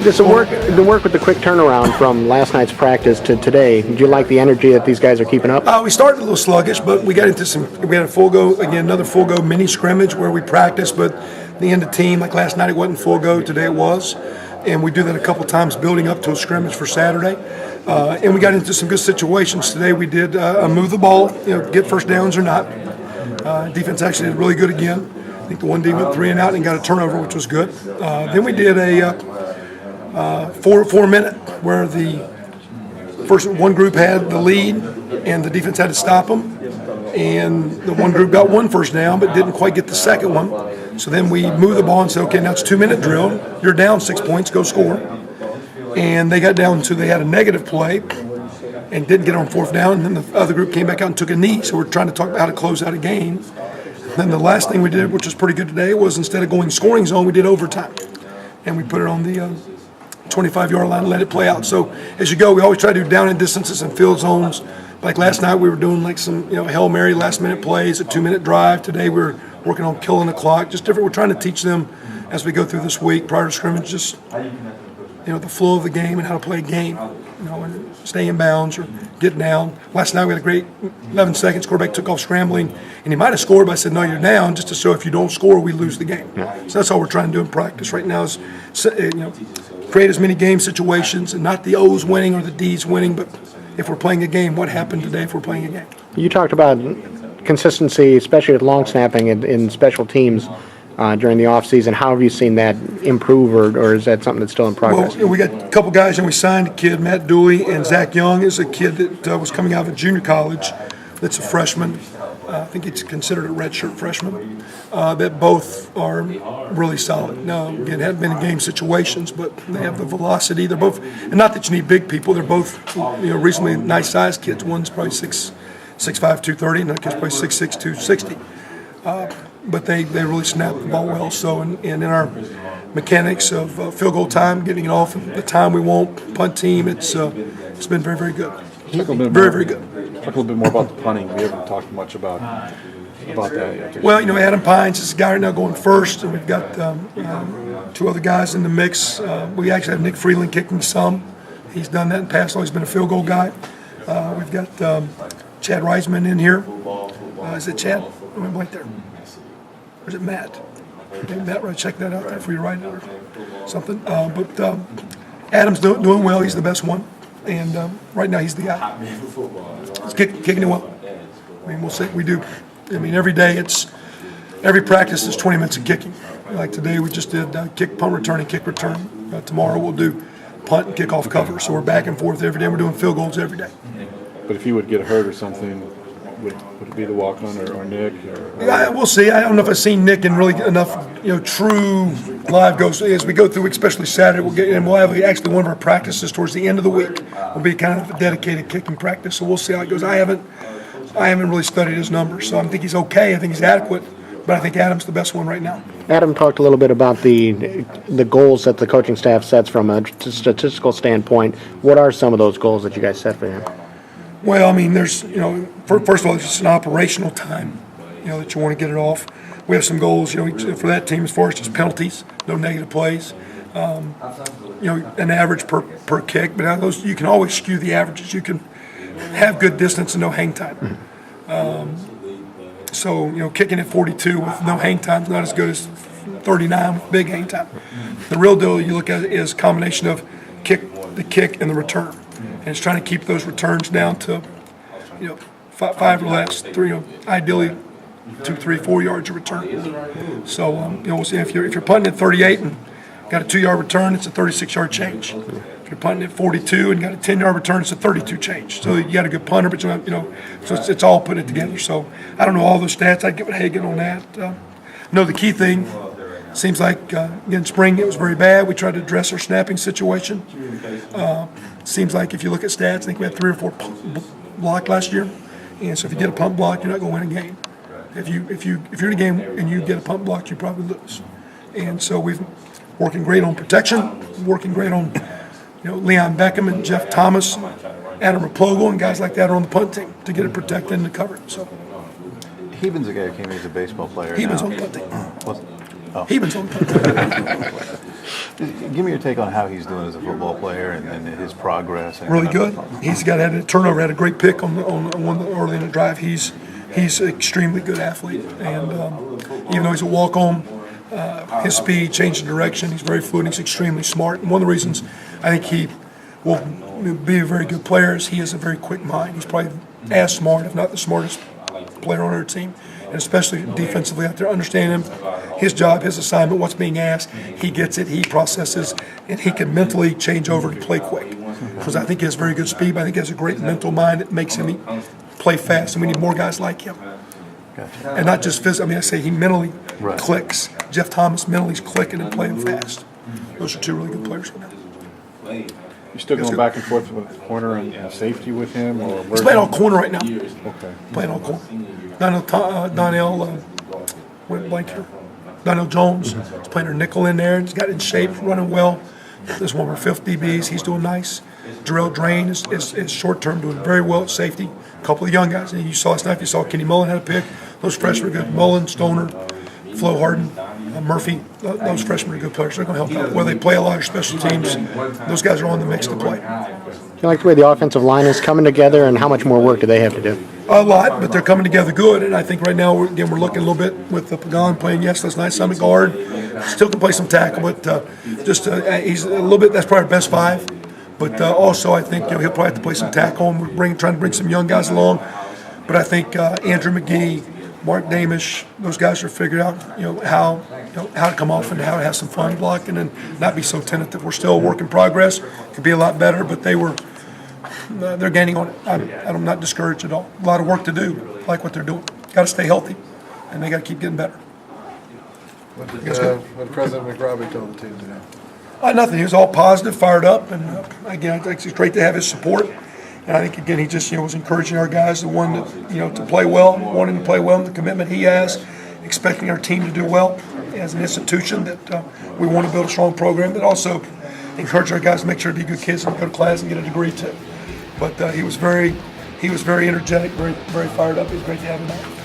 Just the work with the quick turnaround from last night's practice to today. Do you like the energy that these guys are keeping up? We started a little sluggish, but we got into we had a full go, again, another full go mini scrimmage where we practiced, but the end of team, like last night it wasn't full go, today it was. And we do that a couple times building up to a scrimmage for Saturday. And we got into some good situations. Today we did move the ball, get first downs or not. Defense actually did really good again. I think the one D went 3 and out and got a turnover, which was good. Then we did a 4-minute where the first one group had the lead and the defense had to stop them. And the one group got one first down but didn't quite get the second one. So then we moved the ball and said, okay, now it's a 2-minute drill. You're down 6 points, go score. And they got down to, they had a negative play and didn't get on fourth down. And then the other group came back out and took a knee. So we're trying to talk about how to close out a game. And then the last thing we did, which was pretty good today, was instead of going scoring zone, we did overtime. And we put it on the 25-yard line and let it play out. So as you go, we always try to do down and distances and field zones. Like last night, we were doing like some Hail Mary last-minute plays, a 2-minute drive. Today, we're working on killing the clock. Just different. We're trying to teach them as we go through this week prior to scrimmage, just the flow of the game and how to play a game. And stay in bounds or get down. Last night we had a great 11 seconds. Quarterback took off scrambling, and he might have scored, but I said, no, you're down, just to show if you don't score, we lose the game. So that's all we're trying to do in practice right now is create as many game situations, and not the O's winning or the D's winning, but if we're playing a game, what happened today if we're playing a game? You talked about consistency, especially with long snapping in special teams during the offseason. How have you seen that improve, or is that something that's still in progress? Well, we got a couple guys, and we signed a kid, Matt Dooley, and Zach Young is a kid that was coming out of a junior college that's a freshman. I think he's considered a redshirt freshman. That both are really solid. Now, again, haven't been in game situations, but they have the velocity. They're both, and not that you need big people. They're both, reasonably nice-sized kids. One's probably 6'5", 230, and the other kid's probably 6'6", 260. But they really snap the ball well. So, and in our mechanics of field goal time, getting it off at the time we want, punt team, it's been very, very good. Very good. Talk a little bit more about the punting. We haven't talked much about that yet. Well, Adam Pines is a guy right now going first, and we've got 2 other guys in the mix. We actually have Nick Freeland kicking some. He's done that in the past. Always been a field goal guy. We've got Chad Reisman in here. Is it Chad? I'm going to blank there. Or is it Matt? Maybe Matt, right? Check that out there for you right or something. But Adam's doing well. He's the best one. And right now he's the guy. He's kicking it well. I mean, we'll see. We do. I mean, every day every practice is 20 minutes of kicking. Like today we just did kick, punt return, and kick return. Tomorrow we'll do punt and kick off cover. So we're back and forth every day. We're doing field goals every day. But if he would get hurt or something, would it be the walk-on or Nick? Yeah, we'll see. I don't know if I've seen Nick in really enough, true live goes. As we go through, especially Saturday, we'll have actually one of our practices towards the end of the week. Will be kind of a dedicated kicking practice. So we'll see how it goes. I haven't really studied his numbers, so I think he's okay. I think he's adequate, but I think Adam's the best one right now. Adam talked a little bit about the goals that the coaching staff sets from a statistical standpoint. What are some of those goals that you guys set for him? Well, I mean, there's, first of all, it's just an operational time, that you want to get it off. We have some goals, for that team as far as just penalties, no negative plays, an average per kick. But out those, you can always skew the averages. You can have good distance and no hang time. So, kicking at 42 with no hang time is not as good as 39 with big hang time. The real deal you look at is a combination of the kick and the return. And it's trying to keep those returns down to, 5 or less, 3, ideally 2, 3, 4 yards of return. So, we'll see if you're punting at 38 and got a 2-yard return, it's a 36-yard change. If you're punting at 42 and got a 10-yard return, it's a 32 change. So you got a good punter, but so it's all putting it together. So I don't know all those stats. I'd give it Hagen on that. The key thing seems like in spring it was very bad. We tried to address our snapping situation. Seems like if you look at stats, I think we had 3 or 4 blocked last year. And so if you get a punt block, you're not going to win a game. If you're in a game and you get a punt block, you probably lose. And so we've working great on protection, working great on Leon Beckham and Jeff Thomas, Adam Raplogo, and guys like that are on the punt team to get it protected and to cover it. So Heben's a guy who came in as a baseball player. Heben's on the punt team. Heben's on the Give me your take on how he's doing as a football player and his progress. And really good. He's had a turnover, had a great pick on one early in the drive. He's an extremely good athlete, and even though he's a walk-on, his speed, change of direction, he's very fluid. He's extremely smart. And one of the reasons I think he will be a very good player is he has a very quick mind. He's probably as smart, if not the smartest player on our team, and especially defensively out there, understanding his job, his assignment, what's being asked. He gets it, he processes, and he can mentally change over to play quick. Because I think he has very good speed, but I think he has a great mental mind that makes him play fast, and we need more guys like him. Gotcha. And not just physically. I mean, I say he mentally Right. clicks. Jeff Thomas mentally is clicking and playing fast. Those are two really good players right now. You still going back and forth with corner and safety with him, or He's playing all corner right now. Okay. Playing all corner. Donnell went blank here. Donnell Jones is playing her nickel in there. He's got in shape, running well. There's one of our fifth DBs. He's doing nice. Jarrell Drain is short term doing very well at safety. A couple of young guys. And you saw last night, you saw Kenny Mullen had a pick. Those freshmen are good. Mullen, Stoner, Flo Harden, Murphy. Those freshmen are good players. They're going to help out. Whether they play a lot of special teams, those guys are on the mix to play. Do you like the way the offensive line is coming together, and how much more work do they have to do? A lot, but they're coming together good. And I think right now, we're looking a little bit with Pagan playing, yes, last night, some at guard. Still can play some tackle, but he's a little bit, that's probably our best five. But also, I think he'll probably have to play some tackle, and we're trying to bring some young guys along. But I think Andrew McGee, Mark Damish, those guys are figuring out, how to come off and how to have some fun blocking and not be so tentative. We're still a work in progress. Could be a lot better, but they're gaining on it. I'm not discouraged at all. A lot of work to do. I like what they're doing. Got to stay healthy, and they got to keep getting better. What did President McRobbie tell the team today? Nothing. He was all positive, fired up, and again, I think it's great to have his support. And I think again, he just was encouraging our guys, the one that to play well, wanting to play well, and the commitment he has, expecting our team to do well as an institution. That we want to build a strong program, but also encourage our guys to make sure to be good kids and go to class and get a degree too. But he was very energetic, very fired up. It was great to have him out.